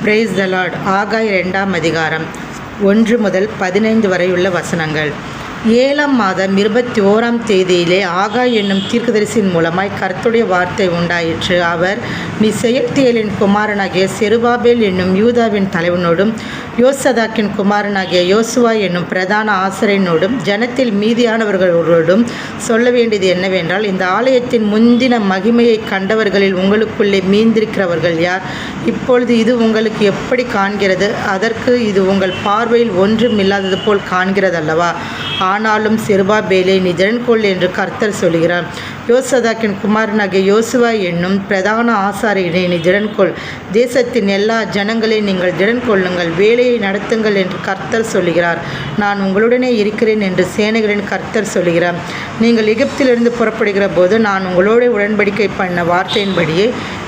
Praise the Lord. ஆகாய் 2ஆம் அதிகாரம் 1 முதல் 15 வரையுள்ள வசனங்கள். 7ஆம் மாதம் 21ஆம் தேதியிலே ஆகாய் என்னும் தீர்க்கதரிசியின் மூலமாய் கர்த்தருடைய வார்த்தை உண்டாயிற்று. அவர், நீ செயல்தியேலின் குமாரனாகிய செருபாபேல் என்னும் யூதாவின் தலைவனோடும் யோசதாக்கின் குமாரனாகிய யோசுவா என்னும் பிரதான ஆசிரியனோடும் ஜனத்தில் மீதியானவர்களோடும் சொல்ல வேண்டியது என்னவென்றால், இந்த ஆலயத்தின் முந்தின மகிமையை கண்டவர்களில் உங்களுக்குள்ளே மீந்திருக்கிறவர்கள் யார்? இப்பொழுது இது உங்களுக்கு எப்படி காண்கிறது? அதற்கு இது உங்கள் பார்வையில் ஒன்றும் இல்லாதது போல் காண்கிறதல்லவா? ஆனாலும் செருபாபேலே, நீ திடன்கொள் என்று கர்த்தர் சொல்கிறார். யோசதாக்கின் குமாரனாகிய யோசுவா என்னும் பிரதான ஆசாரியனை நீ திடன்கொள். தேசத்தின் எல்லா ஜனங்களையும் நீங்கள் திடன் கொள்ளுங்கள், வேலையை நடத்துங்கள் என்று கர்த்தர் சொல்கிறார். நான் உங்களுடனே இருக்கிறேன் என்று சேனைகளின் கர்த்தர் சொல்கிறார். நீங்கள் எகிப்திலிருந்து புறப்படுகிற போது நான் உங்களோடு உடன்படிக்கை பண்ண வார்த்தையின்படியே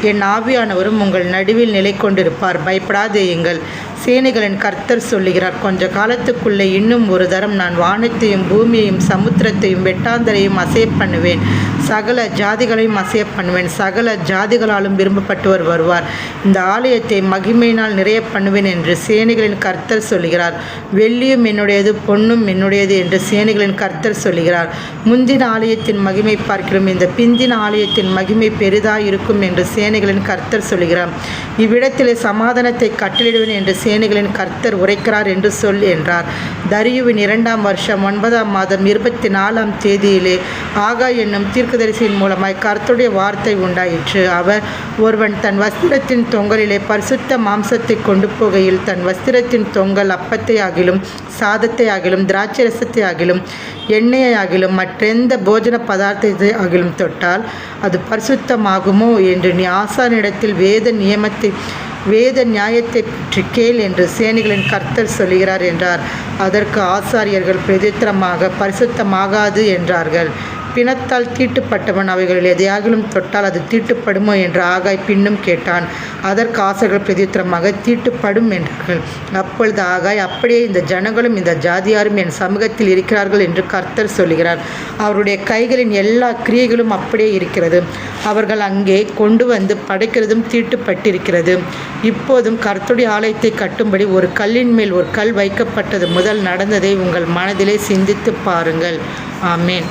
என் ஆவியானவரும் உங்கள் நடுவில் நிலை கொண்டிருப்பார். பயப்படாதேயுங்கள், சேனைகளின் கர்த்தர் சொல்லுகிறார். கொஞ்ச காலத்துக்குள்ளே இன்னும் ஒரு தரம் நான் வானத்தையும் பூமியையும் சமுத்திரத்தையும் வெட்டாந்தரையும் அசைய பண்ணுவேன், சகல ஜாதிகளையும் அசைய பண்ணுவேன். சகல ஜாதிகளாலும் விரும்பப்பட்டவர் வருவார். இந்த ஆலயத்தை மகிமையினால் நிறைய பண்ணுவேன் என்று சேனைகளின் கர்த்தர் சொல்லுகிறார். வெள்ளியும் என்னுடையது, பொன்னும் என்னுடையது என்று சேனைகளின் கர்த்தர் சொல்லுகிறார். முந்தின ஆலயத்தின் மகிமை பார்க்கிறோம், இந்த பிந்தின ஆலயத்தின் மகிமை பெரிதாய் இருக்கும் என்று சேனைகளின் கர்த்தர் சொல்லுகிறார். இவ்விடத்திலே சமாதானத்தை கட்டளிடுவேன் என்று சேனைகளின் கர்த்தர் உரைக்கிறார் என்று சொல் என்றார். தரியுவின் 2ஆம் வருஷம் 9ஆம் மாதம் 24ஆம் தேதியிலே ஆகாய் என்னும் தீர்க்கதரிசியின் மூலமாய் கர்த்தருடைய வார்த்தை உண்டாயிற்று. அவர், ஒருவன் தன் வஸ்திரத்தின் தொங்கலிலே பரிசுத்த மாம்சத்தை கொண்டு போகையில் தன் வஸ்திரத்தின் தொங்கல் அப்பத்தை ஆகிலும் சாதத்தை ஆகிலும் திராட்சரசத்தை ஆகிலும் எண்ணெயை ஆகிலும் மற்றெந்த போஜன பதார்த்தத்தை ஆகிலும் தொட்டால் அது பரிசுத்தமாகுமோ என்று நீ ஆசானிடத்தில் வேத நியாயத்தை பற்றி கேள் என்று சேனைகளின் கர்த்தர் சொல்கிறார் என்றார். அதற்கு ஆசாரியர்கள் பிரதித்திரமாக, பரிசுத்தமாகாது என்றார்கள். பிணத்தால் தீட்டுப்பட்டவன் அவைகளில் எதையாகிலும் தொட்டால் அது தீட்டுப்படுமோ என்று ஆகாய் பின்னும் கேட்டான். அதற்கு ஆசாரியர்கள் பிரதித்திரமாக, தீட்டுப்படும் என்றார்கள். அப்பொழுது ஆகாய், அப்படியே இந்த ஜனங்களும் இந்த ஜாதியாரும் என் சமூகத்தில் இருக்கிறார்கள் என்று கர்த்தர் சொல்கிறார். அவருடைய கைகளின் எல்லா கிரியைகளும் அப்படியே இருக்கிறது. அவர்கள் அங்கே கொண்டு வந்து படைக்கிறதும் தீட்டுப்பட்டிருக்கிறது. இப்போதும் கர்த்தருடைய ஆலயத்தை கட்டும்படி ஒரு கல்லின் மேல் ஒரு கல் வைக்கப்பட்டது முதல் நடந்ததை உங்கள் மனதிலே சிந்தித்து பாருங்கள். ஆமேன்.